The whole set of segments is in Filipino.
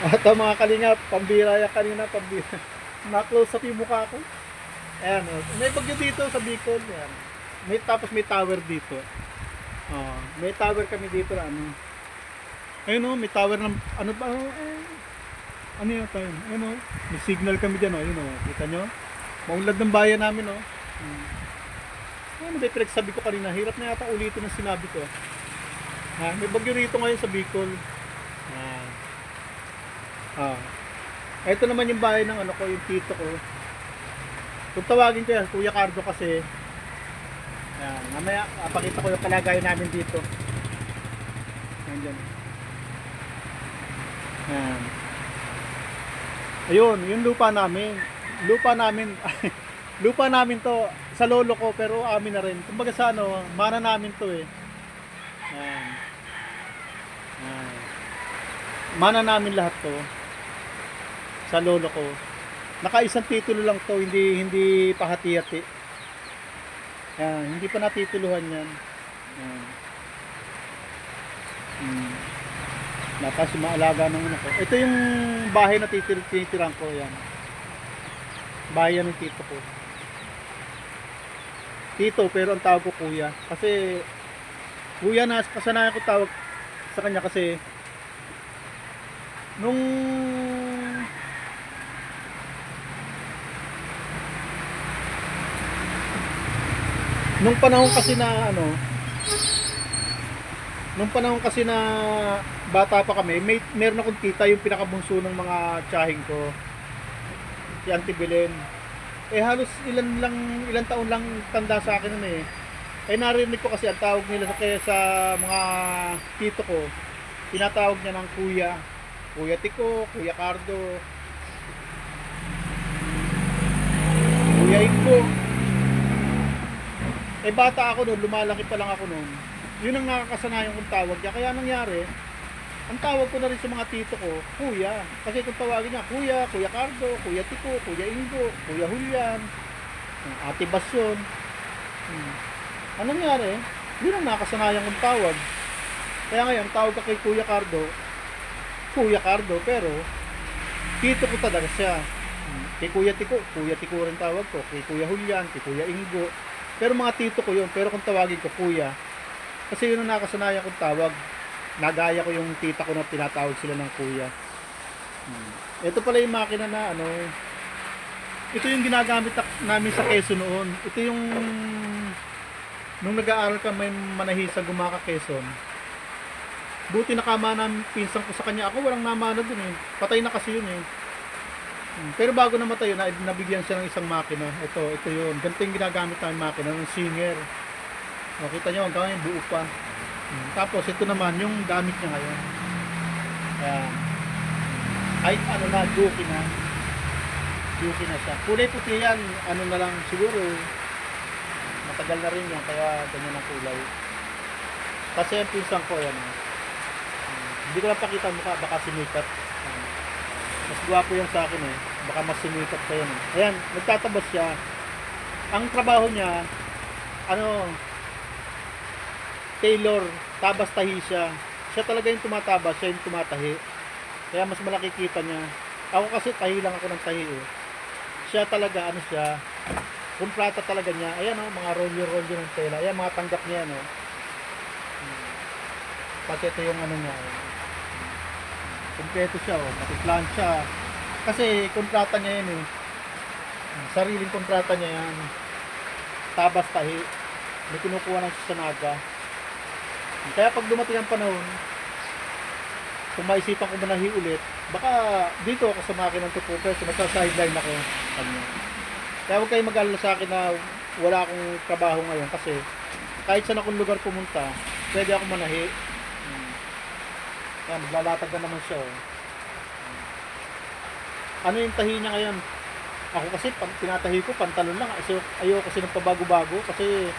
At ang mga kalingap, pambira yan kanina, pambira. Na-close up yung mukha ko. Ayan, oh. May bagyo dito sa Bicol. Ayan. Tapos may tower dito. Oh, may tower kami dito na ano. Ayun oh, may tower ng ano ba? Ano yun tayo? Ayun oh, may signal kami dyan oh. Ayun oh, kita nyo? Maunlad ng bayan namin oh. Ano ba yung pinagsabi ko kanina? Hirap na yata ulitin ang sinabi ko. Ha? May bagyo rito ngayon sa Bicol. Ah. Ah. Ito naman yung bahay ng ano ko, yung tito ko. Kung tawagin ko yan, Kuya Cardo kasi. Ayan, mamaya, pakita ko yung kalagayan namin dito. Ayan. Ayan. Ayun, yung lupa namin. Lupa namin, lupa namin to sa lolo ko pero amin na rin. Kumbaga sa ano, mana namin to eh. Ayan. Ayan. Mana namin lahat to sa lolo ko. Nakaisang titulo lang to, hindi pa hati-hati. Ayan, hindi pa natituluhan yan. Ayan. Tapos maalaga ng ano ko. Ito yung bahay na tinitirhan ko. Yan. Bahay yan ng tito ko. Tito, pero ang tawag ko kuya. Kasi, kuya na, kasanayan ko tawag sa kanya kasi, nung panahon kasi na ano, nung panahon kasi na bata pa kami, meron akong tita yung pinakabunso ng mga tiyahing ko, si Auntie Belen. Halos ilang taon lang tanda sa akin nun eh. Narinig ko kasi ang tawag nila sa mga tito ko, tinatawag niya ng kuya. Kuya Tiko, Kuya Cardo, Kuya Ingo. Bata ako noon, lumalaki pa lang ako noon. Yun ang nakakasanayan kong tawag niya. Kaya nangyari, ang tawag ko na rin sa mga tito ko, Kuya. Kasi kung tawagin niya, Kuya, Kuya Cardo, Kuya Tiko, Kuya Ingo, Kuya Julian, Ate Basyon. Anong nangyari? Yun ang nakakasanayan kong tawag. Kaya ngayon, tawag ka kay Kuya Cardo, pero tito ko talaga siya. Kay Kuya Tiko rin tawag ko. Kay Kuya Julian, kay Kuya Ingo. Pero mga tito ko yun, pero kung tawagin ko Kuya, kasi yun ang nakasanayan kong tawag. Nagaya ko yung tita ko na tinatawag sila ng Kuya. Ito pala yung makina na ano, ito yung ginagamit namin sa Quezon noon. Ito yung nung nag-aaral kami manahisa Gumaka Quezon. Buti nakama ng pinsan ko sa kanya. Ako walang namana dun eh. Patay na kasi yun eh. Pero bago namatay yun, nabigyan siya ng isang makina. Ito yun. Ganito yung ginagamit namin makina ng Singer. O, kita nyo, hanggang ngayon buo pa. Tapos ito naman yung gamit niya ngayon. Ayan. Ay, ano na, Juki na. Juki na siya. Kulay puti yan, ano na lang, siguro matagal na rin yan, kaya ganyan ang kulay. Kasi yung pinsan ko, yan. Hindi ko lang pakita mukha, baka sinikat. Mas gwapo yan sa akin eh. Baka mas sinikat pa yan eh. Ayan, nagtatabas siya. Ang trabaho niya, ano, tailor, tabas tahi siya. Siya talaga yung tumatabas, siya yung tumatahi. Kaya mas malaki kita niya. Ako kasi tahi lang ako ng tahi eh. Siya talaga, ano siya, kontrata talaga niya. Ayan o, mga rolyo ng tela. Ayan, mga tanggap niya, no. Pati ito yung ano niya. Kompleto siya, pati plancha. Kasi kontrata niya yan eh. Sariling kontrata niya yan. Tabas tahi. May kinukuha ng sasanaga. Kaya pag dumating ang panahon, kung maisipan ko manahi ulit, baka dito ako sa makina ng 2 pesos, nasa-sideline ako. Kaya huwag kayo mag-alala sa akin na wala akong trabaho ngayon kasi kahit saan akong lugar pumunta, pwede ako manahi. Kaya maglalatag na naman siya. Ano yung tahi niya ngayon? Ako kasi tinatahi ko pantalon lang. Ayoko kasi ng pabago-bago kasi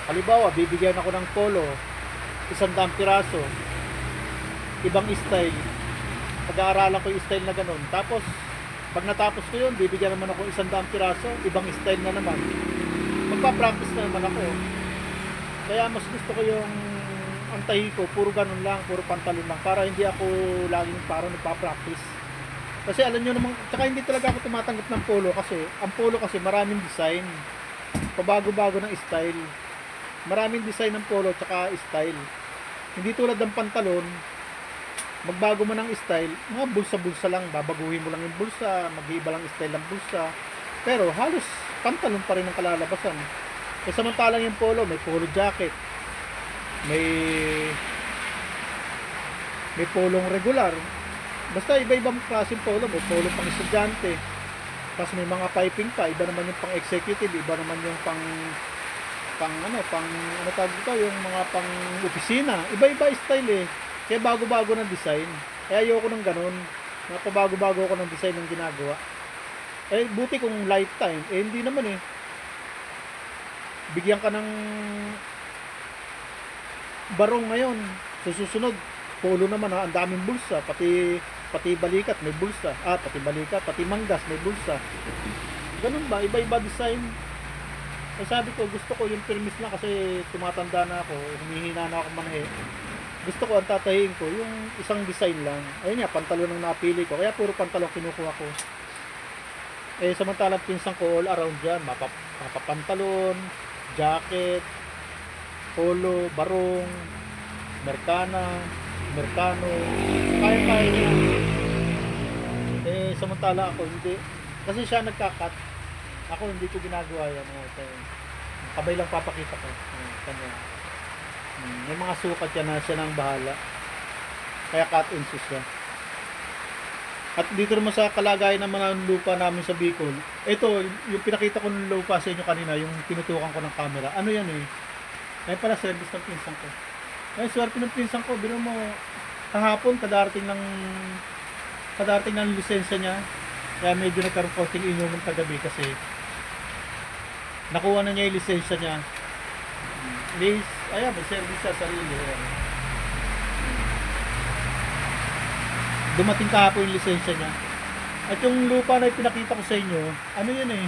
halimbawa, bibigyan ako ng polo, 100 piraso, ibang style. Pag-aaralan ko yung style na ganun. Tapos, pag natapos ko yun, bibigyan naman ako 100 piraso, ibang style na naman. Magpa-practice na naman ako. Kaya mas gusto ko yung, ang tahi ko, puro ganun lang, puro pantalon lang, para hindi ako laging parang nagpa-practice. Kasi alam nyo naman, tsaka hindi talaga ako tumatanggap ng polo kasi, ang polo kasi maraming design, pabago-bago ng style. Maraming design ng polo, tsaka style. Hindi tulad ng pantalon, magbago mo ng style, mga bulsa-bulsa lang, babaguhin mo lang yung bulsa, mag-iiba lang style ng bulsa. Pero halos pantalon pa rin ang kalalabasan. E samantalang yung polo, may polo jacket, may polong regular. Basta iba-ibang klaseng polo, may polo pang estudyante. Tapos may mga piping pa, iba naman yung pang executive, iba naman yung pang ano tawag dito, yung mga pang opisina. Iba-iba style eh. Kaya bago-bago ng design. Kaya ayoko ng ganun. Napabago-bago ako ng design ng ginagawa. Eh, buti kung lifetime. Eh, hindi naman eh. Bigyan ka ng barong ngayon. Susunod, polo naman ha. Ang daming bulsa. Pati balikat may bulsa. Pati balikat. Pati manggas may bulsa. Ganun ba? Iba-iba design. Eh, sabi ko, gusto ko yung permis lang kasi tumatanda na ako. Humihina na ako manahe. Gusto ko ang tatahiin ko yung isang design lang. Ayun nga, pantalon ang napili ko. Kaya puro pantalon kinukuha ko. Eh, samantalang pinsan ko all around dyan. Mapapantalon, jacket, polo, barong, Mercano. Kaya niya. Eh, samantala ako hindi. Kasi siya nagkakat. Ako hindi ko ginagawa yan. Kabay lang papakita ko. Kanya. May mga sukat yan na siya nang bahala. Kaya cut and sus siya. At dito naman sa kalagayan naman ng lupa namin sa Bicol. Ito, yung pinakita ko ng lupa sa inyo kanina, yung tinutukan ko ng camera. Ano yan eh? Ay para service ng pinsan ko. Ay swerte ng pinsan ko. Bino mo, kahapon kadarating ng lisensya niya. Kaya medyo nagkaroon konting inuman kagabi kasi nakuha na niya yung lisensya niya. Ayan, may service sa sarili. Ayan. Dumating kahapon yung lisensya niya. At yung lupa na ipinakita ko sa inyo, ano yun eh,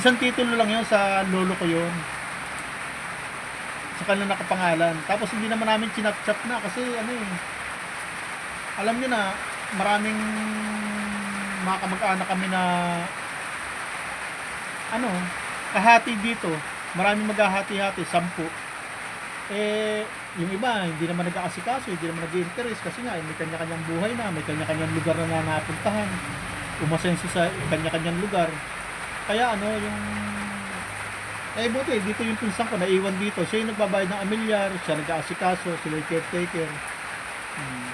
isang titulo lang yun sa lolo ko yun. Sa kanila nakapangalan. Tapos hindi naman namin chinap-chap na kasi ano eh, alam nyo na, maraming mga kamag-anak kami na kahati dito. Maraming maghahati-hati, 10. Eh, yung iba, hindi naman nag-aasikaso, hindi naman nag-interest kasi nga, may kanya-kanyang buhay na, may kanya-kanyang lugar na napuntahan. Umasenso sa kanya-kanyang lugar. Kaya buti, dito yung pinsan ko, naiwan dito. Siya yung nagbabayad ng amilyar, siya nag-aasikaso, sila yung caretaker.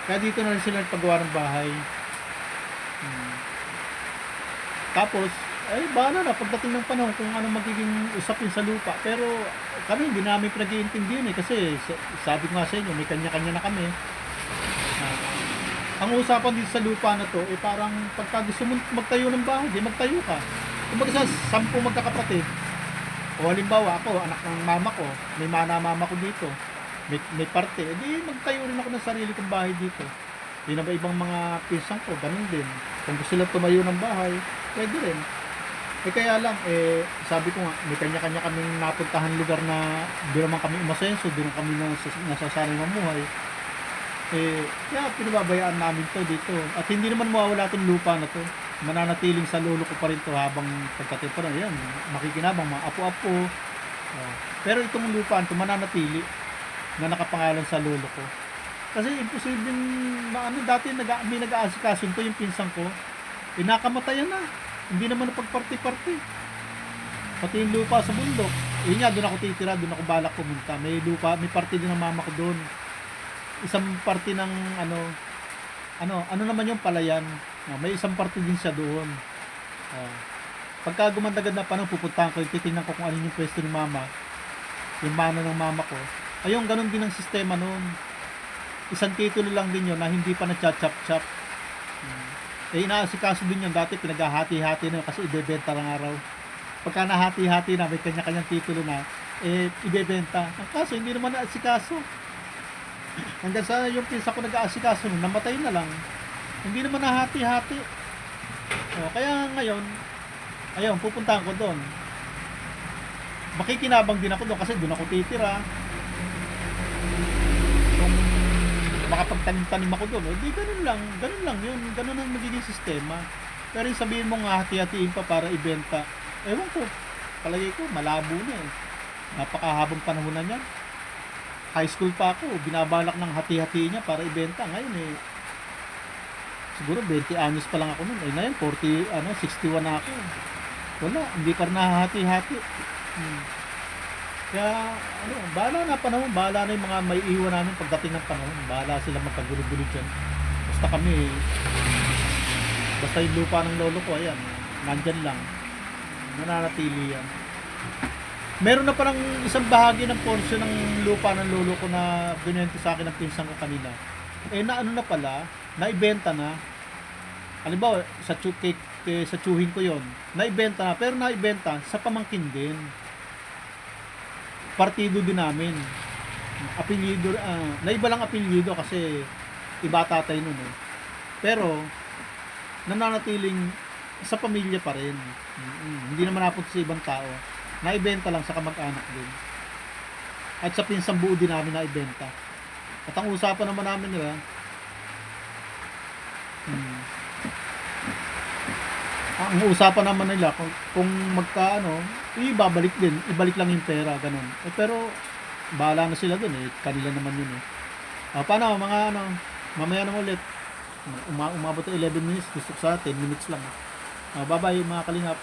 Kaya dito na rin sila nagpagawa ng bahay. Tapos, bahala na pagdating ng panahon kung ano magiging usapin sa lupa. Pero kami hindi namin pinag-iintindihan eh kasi sabi ko nga sa inyo, may kanya-kanya na kami. Ang usapan dito sa lupa na to, parang pagka gusto mo magtayo ng bahay, di magtayo ka. Kumbaga sa 10 magkakapatid, o halimbawa ako, anak ng mama ko, may mama ko dito, may parte, di magtayo rin ako ng sarili kong bahay dito. Di na ba ibang mga pinsan ko, ganun din. Kung gusto lang tumayo ng bahay, pwede rin. Kaya lang, sabi ko nga, may kanya-kanya kaming napuntahan lugar na doon naman kami umasenso, doon kami nasasanay mamuhay. Kaya pinababayaan namin to dito. At hindi naman mawawala itong lupa na to. Mananatiling sa lolo ko pa rin to habang pagkatipo na yan. Makikinabang, mga apo-apo. Pero itong lupa ito mananatili na nakapangalan sa lolo ko. Kasi imposible dati may nag-aasikaso to yung pinsan ko. Nakamatayan na. Hindi naman napagparti-parti. Pati yung lupa sa bundok. Yun nga, doon ako titira, doon ako balak pumunta. May lupa, may parte din ng mama ko doon. Isang parte ng ano naman yung palayan. May isang parte din siya doon. Pagka gumandagad na panahon, pupuntahan ko, titingnan ko kung ano yung pwesto ng mama. Yung mana ng mama ko. Ayun, ganun din ang sistema noon. Isang titulo lang din yun na hindi pa na-chop-chop. Inaasikaso din yun dati, pinaghahati-hati na kasi ibebenta lang araw. Pagka nahati-hati na, may kanya-kanyang titulo na, ibebenta. Ang kaso, hindi naman naasikaso. Hanggang sa yung pinsa ko nag-aasikaso nun, namatay na lang. Hindi naman nahati-hati. Kaya ngayon, ayun, pupuntahan ko doon. makikinabang din ako doon kasi doon ako titira. Kung makapagtanim-tanim ako doon, di ganun lang yun, ganun ang magiging sistema. Pero yung sabihin mo nga hati-hatiin pa para ibenta, ewan ko, palagay ko malabo na eh. Napakahabang panahon na niyan. High school pa ako, binabalak ng hati-hati niya para ibenta. Ngayon eh, siguro 20 anyos pa lang ako noon. Eh ngayon 61 na ako. Wala, hindi pa rin nahahati-hati. Kaya bahala na panahon, bahala na yung mga may iwan namin pagdating ng panahon. Bahala sila magkagulo-gulo dyan. Basta kami, basta yung lupa ng lolo ko, ayan, nandyan lang. Nananatili yan. Meron na parang isang bahagi ng porsyon ng lupa ng lolo ko na binenta sa akin ng pinsan ko kanina. Eh na pala, naibenta na. Halimbawa, sa tsuhin ko yon, naibenta na, pero naibenta sa pamangkin din. Partido din namin. Apelyido, naiba lang apelyido kasi iba tatay nun eh. Pero, nananatiling sa pamilya pa rin. Hindi naman napunta sa ibang tao. Naibenta lang sa kamag-anak din. At sa pinsang buo din namin naibenta. At ang usapan naman namin nila, ang usapan naman nila kung magkaano, ibabalik din, ibalik lang yung pera, ganun. Eh, pero bahala na sila dun eh, kanila naman yun eh. Paano mga mamaya naman ulit. Umabot na 11 minutes, gusto ko sa 10 minutes lang. Bye bye mga kalingap.